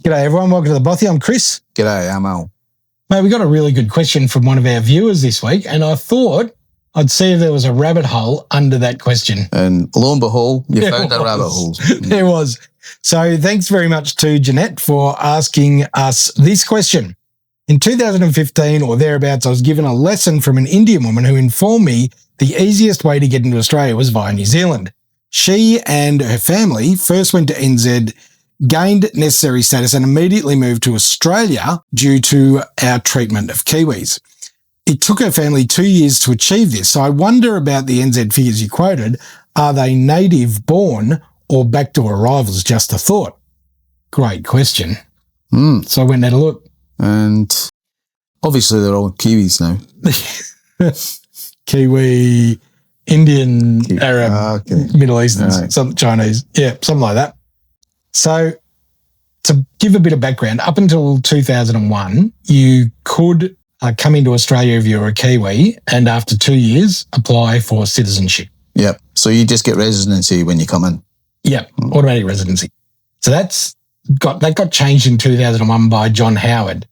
G'day everyone, welcome to the Bothy. I'm Chris. G'day, I'm Al. Mate, we got a really good question from one of our viewers this week, and I thought I'd see if there was a rabbit hole under that question. And lo and behold, you found a rabbit hole. There was. So thanks very much to Jeanette for asking us this question. In 2015 or thereabouts, I was given a lesson from an Indian woman who informed me the easiest way to get into Australia was via New Zealand. She and her family first went to NZ, gained necessary status and immediately moved to Australia due to our treatment of Kiwis. It took her family 2 years to achieve this, so I wonder about the NZ figures you quoted. Are they native born or backdoor arrivals? Just a thought. Great question. So I went and had a look. And obviously they're all Kiwis now. Kiwi, Indian, Arab, Middle Eastern, some Chinese. Yeah, something like that. So to give a bit of background, up until 2001, you could come into Australia if you're a Kiwi and after 2 years apply for citizenship. Yep. So you just get residency when you come in. Yep, automatic residency. So that got changed in 2001 by John Howard,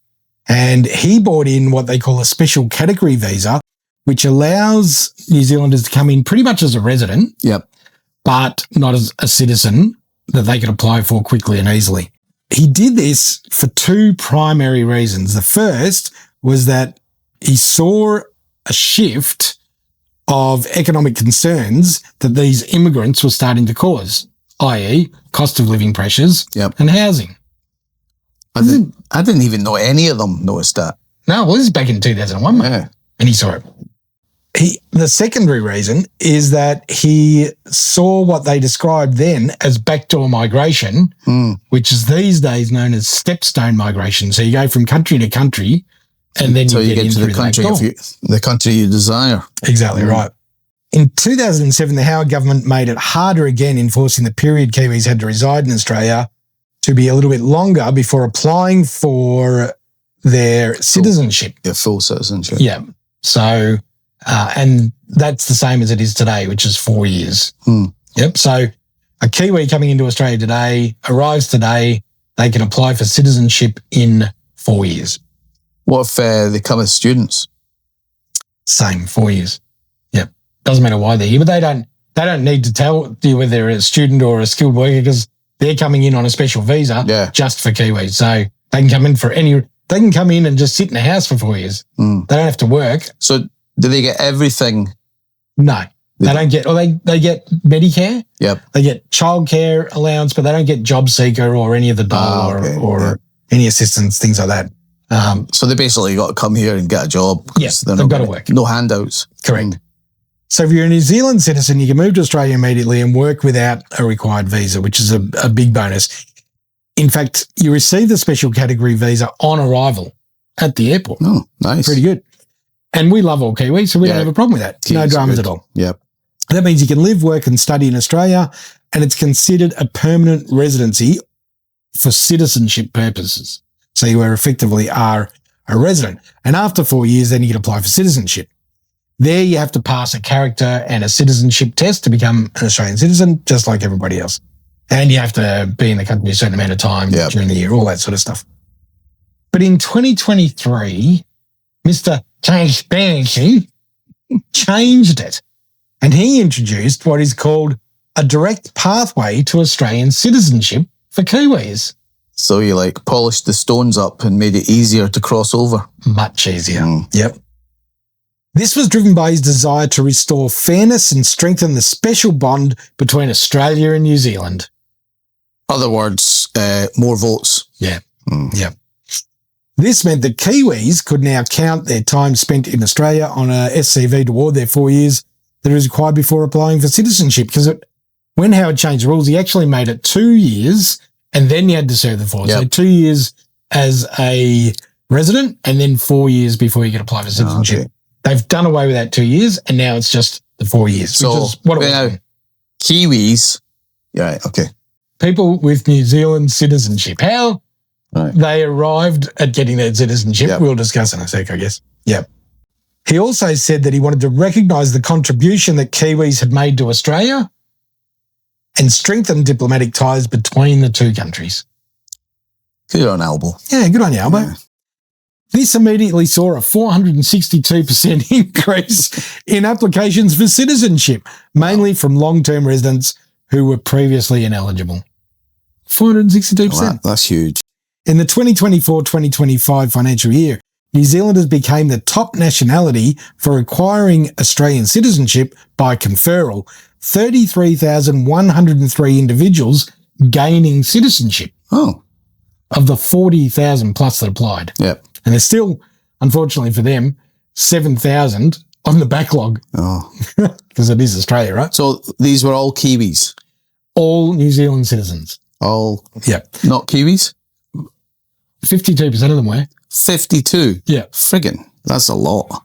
and he brought in what they call a special category visa, which allows New Zealanders to come in pretty much as a resident, but not as a citizen that they could apply for quickly and easily. He did this for two primary reasons. The first was that he saw a shift of economic concerns that these immigrants were starting to cause, i.e. cost of living pressures and housing. I didn't even know any of them noticed that. No, well, this is back in 2001, mate. Yeah. And he saw it. The secondary reason is that he saw what they described then as backdoor migration, which is these days known as stepstone migration. So you go from country to country and then you get to the country you desire. Exactly right. In 2007, the Howard government made it harder again, enforcing the period Kiwis had to reside in Australia to be a little bit longer before applying for their citizenship. Yeah, full citizenship. Yeah. So... and that's the same as it is today, which is 4 years. Yep. So a Kiwi coming into Australia today, arrives today, they can apply for citizenship in 4 years. What if they come as students? Same, 4 years. Yep. Doesn't matter why they're here, but they don't need to tell you whether they're a student or a skilled worker because they're coming in on a special visa just for Kiwis. So they can come in they can come in and just sit in a house for 4 years. They don't have to work. So do they get everything? No, they don't get, or they get Medicare. Yep. They get childcare allowance, but they don't get job seeker or any of the dole or any assistance, things like that. So they basically got to come here and get a job. Yes, they've got to work. No handouts. Correct. So if you're a New Zealand citizen, you can move to Australia immediately and work without a required visa, which is a big bonus. In fact, you receive the special category visa on arrival at the airport. Oh, nice. Pretty good. And we love all Kiwis, so we don't have a problem with that. No dramas at all. Yep. That means you can live, work and study in Australia, and it's considered a permanent residency for citizenship purposes. So you effectively are a resident. And after 4 years, then you can apply for citizenship. There you have to pass a character and a citizenship test to become an Australian citizen, just like everybody else. And you have to be in the country a certain amount of time during the year, all that sort of stuff. But in 2023, Mr. Transparency changed it, and he introduced what is called a direct pathway to Australian citizenship for Kiwis. So you polished the stones up and made it easier to cross over. Much easier. Yep. This was driven by his desire to restore fairness and strengthen the special bond between Australia and New Zealand. Other words, more votes. Yeah. Yep. This meant that Kiwis could now count their time spent in Australia on a SCV toward their 4 years that was required before applying for citizenship. Because when Howard changed the rules, he actually made it 2 years and then you had to serve the 4. So 2 years as a resident and then 4 years before you could apply for citizenship. Okay. They've done away with that 2 years and now it's just the 4 years. So which is what it was. Kiwis, people with New Zealand citizenship. How they arrived at getting that citizenship. We'll discuss in a sec, I guess. Yep. He also said that he wanted to recognise the contribution that Kiwis had made to Australia and strengthen diplomatic ties between the two countries. Good on Albo. Yeah, good on you, Albo. Yeah. This immediately saw a 462% increase in applications for citizenship, mainly from long-term residents who were previously ineligible. 462%. Wow, that's huge. In the 2024-2025 financial year, New Zealanders became the top nationality for acquiring Australian citizenship by conferral, 33,103 individuals gaining citizenship. Oh. Of the 40,000 plus that applied. Yep. And there's still, unfortunately for them, 7,000 on the backlog. Oh. Because it is Australia, right? So these were all Kiwis? All New Zealand citizens. All? Yep. Not Kiwis? 52% of them were. 52? Yeah. Friggin', that's a lot.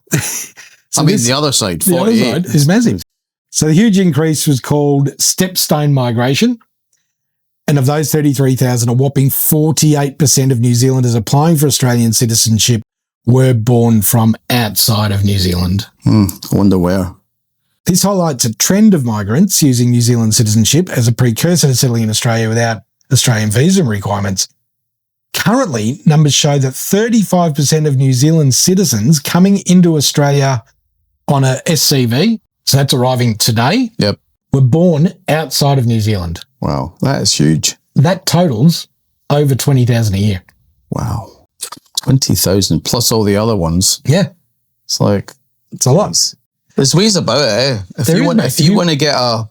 So the other side, 48. The other side is massive. So the huge increase was called stepstone migration. And of those 33,000, a whopping 48% of New Zealanders applying for Australian citizenship were born from outside of New Zealand. I wonder where. This highlights a trend of migrants using New Zealand citizenship as a precursor to settling in Australia without Australian visa requirements. Currently, numbers show that 35% of New Zealand citizens coming into Australia on a SCV, so that's arriving today, Yep. were born outside of New Zealand. Wow, that is huge. That totals over 20,000 a year. Wow. 20,000 plus all the other ones. Yeah. It's like... It's a lot. There's ways about it, eh? If you want to get a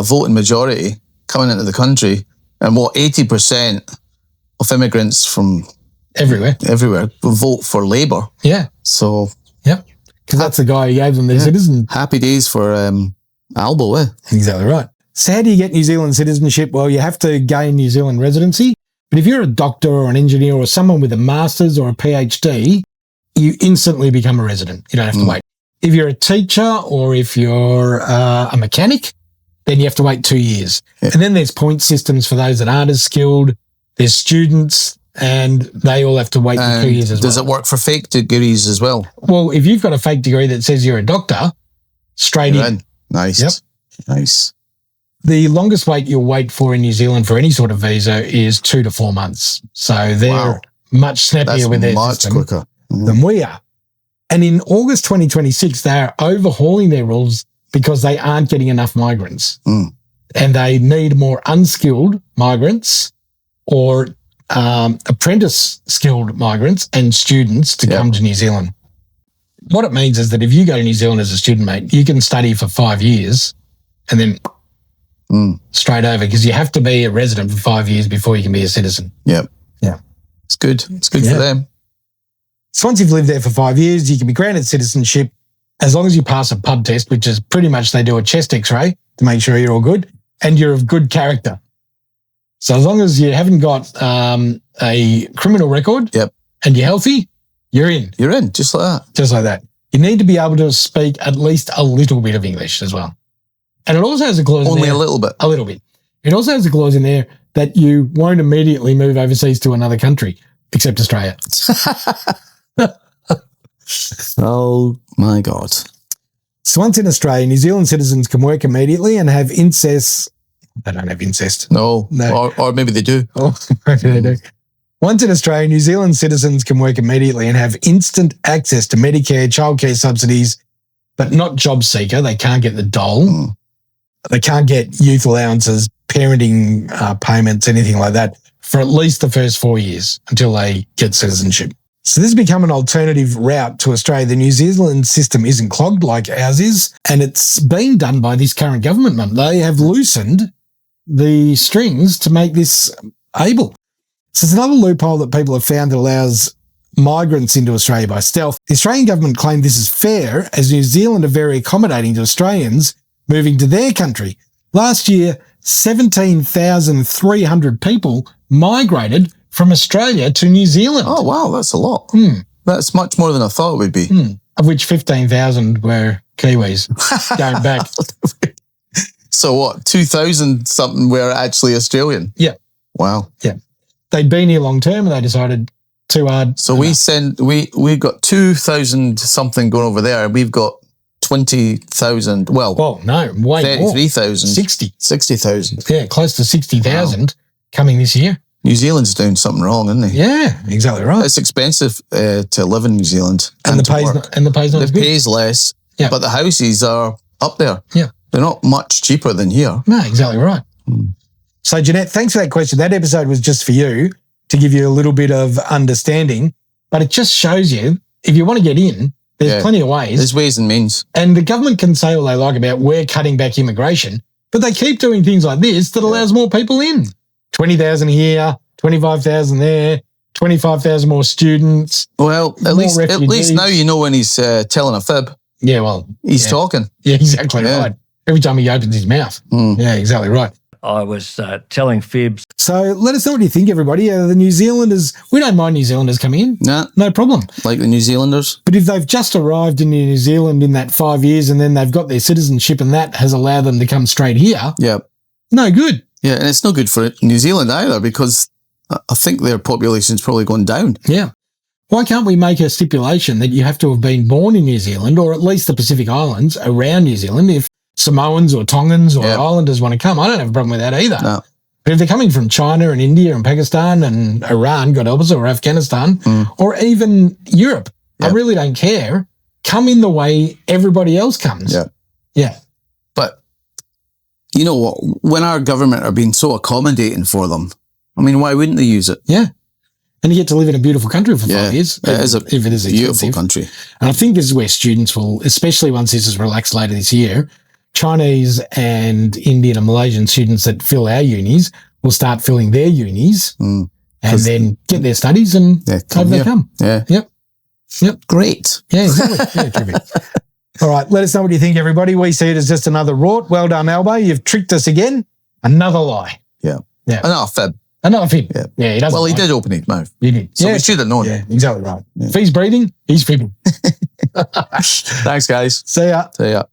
voting majority coming into the country, and 80% of immigrants from everywhere will vote for Labour. Yeah. So... Yep. Because that's the guy who gave them their citizen. Happy days for Albo, eh? Exactly right. So how do you get New Zealand citizenship? Well, you have to gain New Zealand residency. But if you're a doctor or an engineer or someone with a master's or a PhD, you instantly become a resident. You don't have to wait. If you're a teacher or if you're a mechanic, then you have to wait 2 years. Yeah. And then there's point systems for those that aren't as skilled. There's students and they all have to wait for 2 years as well. Does it work for fake degrees as well? Well, if you've got a fake degree that says you're a doctor, straight in. Nice. Yep. Nice. The longest wait you'll wait for in New Zealand for any sort of visa is 2 to 4 months. So they're much snappier with their system quicker than we are. And in August 2026, they are overhauling their rules because they aren't getting enough migrants. And they need more unskilled migrants or apprentice skilled migrants and students to come to New Zealand. What it means is that if you go to New Zealand as a student, mate, you can study for 5 years and then straight over, because you have to be a resident for 5 years before you can be a citizen. Yep. Yeah. It's good. It's good for them. So once you've lived there for 5 years, you can be granted citizenship as long as you pass a pub test, which is pretty much they do a chest x-ray to make sure you're all good and you're of good character. So as long as you haven't got a criminal record and you're healthy, you're in. You're in, just like that. Just like that. You need to be able to speak at least a little bit of English as well. And it also has a clause in there. Only a little bit. A little bit. It also has a clause in there that you won't immediately move overseas to another country, except Australia. Oh, my God. So once in Australia, New Zealand citizens can work immediately and have incest. They don't have incest. No. Or maybe they do. Oh, maybe they do. Once in Australia, New Zealand citizens can work immediately and have instant access to Medicare, childcare subsidies, but not job seeker. They can't get the dole. They can't get youth allowances, parenting payments, anything like that for at least the first 4 years until they get citizenship. So this has become an alternative route to Australia. The New Zealand system isn't clogged like ours is, and it's been done by this current government, Mum. They have loosened the strings to make this able. So it's another loophole that people have found that allows migrants into Australia by stealth. The Australian government claimed this is fair, as New Zealand are very accommodating to Australians moving to their country. Last year, 17,300 people migrated from Australia to New Zealand. Oh, wow, that's a lot. That's much more than I thought it would be. Of which 15,000 were Kiwis going back. So what, 2,000 something were actually Australian? Yeah. Wow. Yeah. They'd been here long term and they decided too hard. So we've got 2,000 something going over there. We've got 20,000. Well, no, way 33,000. 60,000. Yeah, close to 60,000 coming this year. New Zealand's doing something wrong, isn't they? Yeah, exactly right. It's expensive to live in New Zealand. And the pay's not as good. The pay's less, but the houses are up there. Yeah. They're not much cheaper than here. No, exactly right. So, Jeanette, thanks for that question. That episode was just for you to give you a little bit of understanding, but it just shows you, if you want to get in, there's plenty of ways. There's ways and means. And the government can say all they like about we're cutting back immigration, but they keep doing things like this that allows more people in. 20,000 here, 25,000 there, 25,000 more students. Well, at least now you know when he's telling a fib. Yeah, well. He's talking. Yeah, exactly right. Every time he opens his mouth. Yeah, exactly right. I was telling fibs. So let us know what you think, everybody. The New Zealanders, we don't mind New Zealanders coming in. No problem. Like the New Zealanders. But if they've just arrived in New Zealand in that 5 years and then they've got their citizenship and that has allowed them to come straight here, no good. Yeah, and it's no good for New Zealand either because I think their population's probably gone down. Yeah. Why can't we make a stipulation that you have to have been born in New Zealand or at least the Pacific Islands around New Zealand if Samoans or Tongans or Islanders want to come? I don't have a problem with that either. No. But if they're coming from China and India and Pakistan and Iran, God help us, or Afghanistan, or even Europe, I really don't care. Come in the way everybody else comes. Yeah. But you know what? When our government are being so accommodating for them, I mean, why wouldn't they use it? Yeah. And you get to live in a beautiful country for 5 years. It is a if it is beautiful country. And I think this is where students will, especially once this is relaxed later this year, Chinese and Indian and Malaysian students that fill our unis will start filling their unis and then get their studies and hope they come. Yeah. Yep. Great. Yeah, exactly. Yeah, terrific. All right. Let us know what you think, everybody. We see it as just another rort. Well done, Albo. You've tricked us again. Another lie. Yeah. Another fib. Another fib. Yeah, he doesn't. Well, he did open his mouth. He did. So we should have known. Yeah, exactly right. If he's breathing, he's fibbing. Thanks, guys. See ya. See ya.